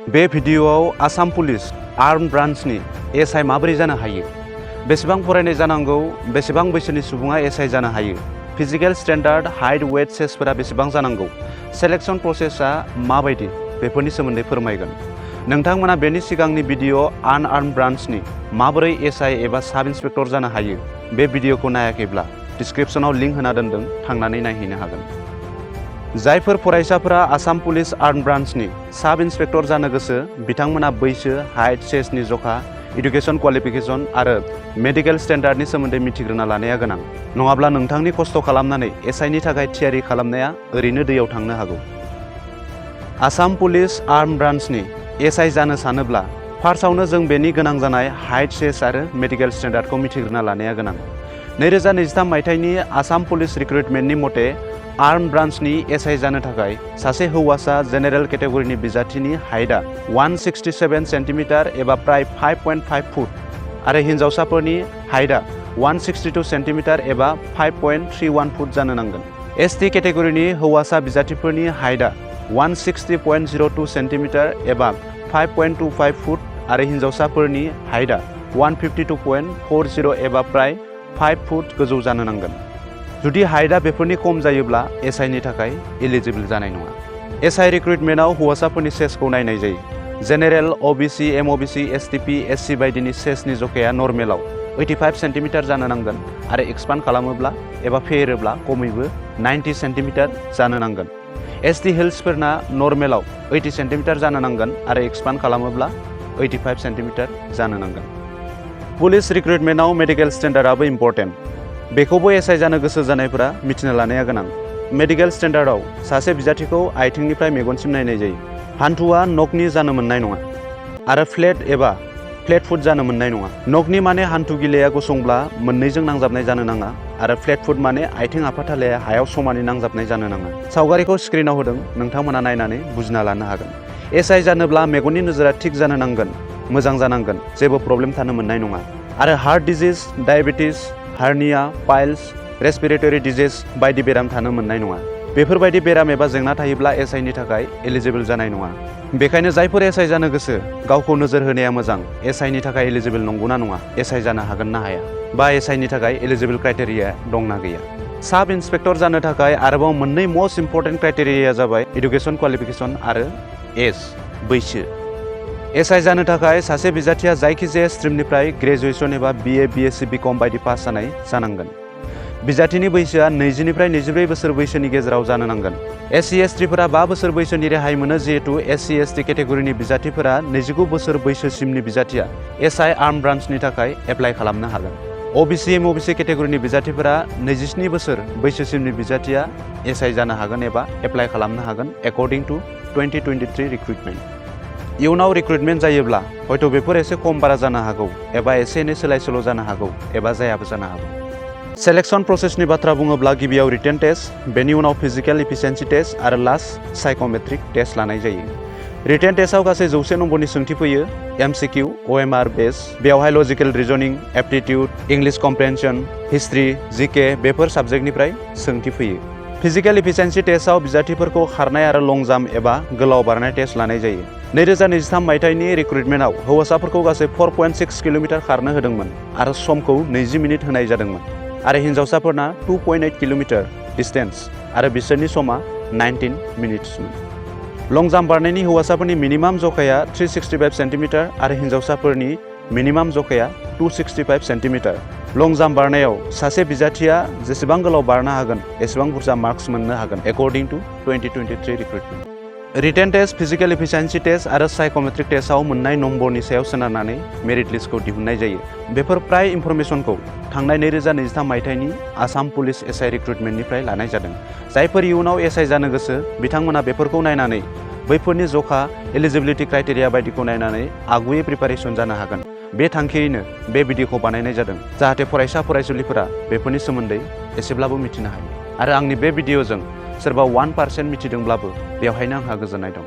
बे भिडिअआव Assam police arm ब्रान्चनि SI माबोरै जानो हायो, बेसेबां फरायनाय जानांगौ, बेसेबां बैसोनि सुबुङा एसआई जानो हायो, फिजिकेल स्टेन्डार्ड, हाइट, वेट, सेसफोरा बेसेबां जानांगौ, सेलेक्शन प्रसेसआ माबायदि, बेफोरनि सोमोन्दै फोरमायगोन। नोंथांमोना बेनि सिगांनि भिडिअ आनआर्म ब्रान्चनि माबोरै एसआई एबा साब इन्सपेक्टर जानो हायो बे भिडिअखौ नायाखैब्ला डिस्क्रिप्शनाव लिंक होना दोन्दों, थांनानै नायहैनो हागोन। जायफोर फरायसाफोरा आसाम पुलिस आर्म ब्रान्चनि साब इन्सपेक्टर जानो गोसो बिथांमोना बैसो, हाइट, सेसनि जखा, एडुकेशन क्वालिफिकेशन आरो मेडिकेल स्टेन्डार्डनि सोमोन्दै मिथिग्रोना लानाया गोनां। नङाब्ला नोंथांनि खस्थ' खालामनानै एसआईनि थाखाय थियारि खालामनाया ओरैनो दैयाव थांनो हागौ। आसाम पुलिस आर्म ब्रान्चनि एसआई जानो सानोब्ला फार्स्टआवनो जों बेनि गोनां जानाय हाइट, सेस आरो मेडिकेल स्टेन्डार्डखौ मिथिग्रोना लानाया गोनां। 2023 मायथाइनि आसाम पुलिस रिक्रुटमेन्टनि मथे आर्म ब्रान्चनि एसआई जानो थाखाय सासे हौवासा जेनेरेल केटेगरिनि बिजाथिनि हाइटआ 167 सेन्टिमिटार एबा प्राय 5.5 फुट आरो हिन्जावसाफोरनि हाइटआ 162 सेन्टिमिटार एबा 5.31 फुट जानो नांगोन। एसटि केटेगरिनि हौवासा बिजाथिफोरनि हाइटआ 160.02 सेन्टिमिटार एबा 5.25 फुट आरो हिन्जावसाफोरनि हाइटआ 152.40 एबा प्राय 5 फुट गोजौ जानो नांगोन। जुदि हाइटआ बेफोरनि खम जायोब्ला एसआईनि थाखाय एलिजिबल जानाय नङा। एसआई रिक्रुटमेन्टआव हौवासाफोरनि सेसखौ नायनाय जायो। जेनेरेल, ओबिसि, एमओबिसि, एसटिपि, एससि बायदिनि सेसनि जखाया नर्मेलाव 85 सेन्टिमिटार जानो नांगोन आरो एक्सपान्ड खालामोब्ला एबा फेहेरोब्ला खमैबो 90 सेन्टिमिटार जानो नांगोन। एसटि हिल्सफोरना नर्मेलाव 80 सेन्टिमिटार जानो नांगोन आरो एक्सपान्ड खालामोब्ला 85 सेन्टिमिटार जानो नांगोन। पुलिस रिक्रुटमेन्टआव मेडिकेल स्टेन्डार्डआबो इम्परटेन्ट। बेखौबो एसआई जानो गोसो जानायफोरा मिथिना लानाया गोनां। मेडिकेल स्टेन्डार्डआव सासे बिजाथिखौ आथिंनिफ्राय मेगनसिम नायनाय जायो। हान्थुआ नकनि जानो मोननाय नङा आरो फ्लेट एबा फ्लेट फुट जानो मोननाय नङा। नकनि माने हान्थु गिलाया गुसुंब्ला मोननैजों नांजाबनाय जानो नाङा आरो फ्लेट फुट माने आथिं आफाथालाया हायाव समानै नांजाबनाय जानो नाङा। सावगारिखौ स्क्रिनाव होदों, नोंथांमोना नायनानै बुजिना लानो हागोन। एसआई जानोब्ला मेगननि नोजोरा थिग जानो नांगोन, मोजां जानांगोन, जेबो प्रब्लेम थानो मोननाय नङा आरो heart disease, diabetes, hernia, piles, respiratory disease बायदि बेराम थानो मोननाय नङा। बेफोरबायदि बेराम एबा जेंना थायोब्ला एसआईनि थाखाय एलिजिबल जानाय नङा। बेखायनो जायफोर एसआई जानो गोसो गावखौ नोजोर होनाया मोजां। एसआईनि थाखाय एलिजिबल नंगौना नङा, एसआई जानो हागोन ना हाया, बा एसआईनि थाखाय एलिजिबल क्राइटेरिया दंना गैया। साब इन्सपेक्टर जानो थाखाय आरोबाव मोननै मोस्ट इम्परटेन्ट क्राइटेरियाया जाबाय एडुकेशन क्वालिफिकेशन आरो एज, बैसो। एसआई जानो थाखाय सासे बिजाथिया जायखिजाया स्ट्रिमनिफ्राय ग्रेजुएसन एबा बिए, बिएससि, बिकम बायदि पास जानाय जानांगोन। बिजाथिनि बैसोआ 20 निफ्राय 24 बोसोर बैसोनि गेजेराव जानो नांगोन। एससि एसटिफोरा 5 बोसोर बैसोनि रेहाय मोनो, जिहेतु एससि एसटि केटेगरिनि बिजाथिफोरा 29 बोसोर बैसोसिमनि बिजाथिया एसआई आर्म ब्रान्चनि थाखाय एप्लाइ खालामनो हागोन। ओबिसि, एमओबिसि केटेगरिनि बिजाथिफोरा 27 बोसोर बैसोसिमनि बिजाथिया एसआई जानो हागोन एबा एप्लाइ खालामनो हागोन एकर्डिं टु 2023 रिक्रुटमेन्ट। इयुनाव रिक्रुटमेन्ट जायोब्ला हयथ' बेफोर एसे खम बारा जानो हागौ एबा एसे एनै सोलाय सोल' जानो हागौ एबा जायाबो जानो हागौ। सेलेक्शन प्रसेसनि बाथ्रा बुङोब्ला गिबियाव रिटेन टेस्ट, बेनि उनाव फिजिकेल इफिसियेन्सि टेस्ट आरो लास्ट साइकोमेट्रिक टेस्ट लानाय जायो। रिटेन टेस्टआव गासै 100 नम्बरनि सोंथि फैयो। एमसिकिउ, ओएमआर बेस, बेवहाय लजिकेल रिजनिं, एप्टिट्युड, इंलिश कम्प्रेहेन्सन, हिस्ट्रि, जिके बेफोर साबजेक्टनिफ्राय सोंथि फैयो। फिजिकेल इफिसियेन्सि टेस्टआव बिजाथिफोरखौ खारनाय आरो लं जाम्प एबा गोलाव बारनाय टेस्ट लानाय जायो। 2023 मायथाइनि रिक्रुटमेन्टआव हौवासाफोरखौ गासै 4.6 किल'मिटार खारनो होदोंमोन आरो समखौ 20 मिनिट होनाय जादोंमोन आरो हिन्जावसाफोरना 2.8 किल'मिटार डिस्टेन्स आरो बिसोरनि समा 19 मिनिट्समोन। लं जाम्प बारनायनि हौवासाफोरनि मिनिमाम जखाया 365 सेन्टिमिटार आरो हिन्जावसाफोरनि मिनिमाम जखाया 265 सेन्टिमिटार। लं जाम्प बारनायाव सासे बिजाथिया जेसेबां गोलाव बारनो हागोन एसेबां बुरजा मार्क्स मोननो हागोन according to 2023 recruitment. Written test, physical efficiency test आरो साइकोमेट्रिक टेस्टआव मोननाय नम्बरनि सायाव सोनारनानै मेरिट लिस्टखौ दिहुननाय जायो। बेफोर प्राय इनफरमेसनखौ थांनाय 2023 मायथाइनि आसाम पुलिस एसआई रिक्रुटमेन्टनिफ्राय लानाय जादों। जायफोर इयुनाव एसआई जानो गोसो बिथांमोना बेफोरखौ नायनानै बैफोरनि जखा, एलिजिबिलिटि क्राइटेरिया बायदिखौ नायनानै आगुयै प्रिपारेसन जानो हागोन। बे थांखियैनो बे भिडिअखौ बानायनाय जादों, जाहाथे फरायसा फरायसुलिफोरा बेफोरनि सोमोन्दै एसेब्लाबो मिथिनो हायो। आरो आंनि बे भिडिअजों सोरबा 1% मिथिदोंब्लाबो बेवहायनो आंहा गोजोननाय दं।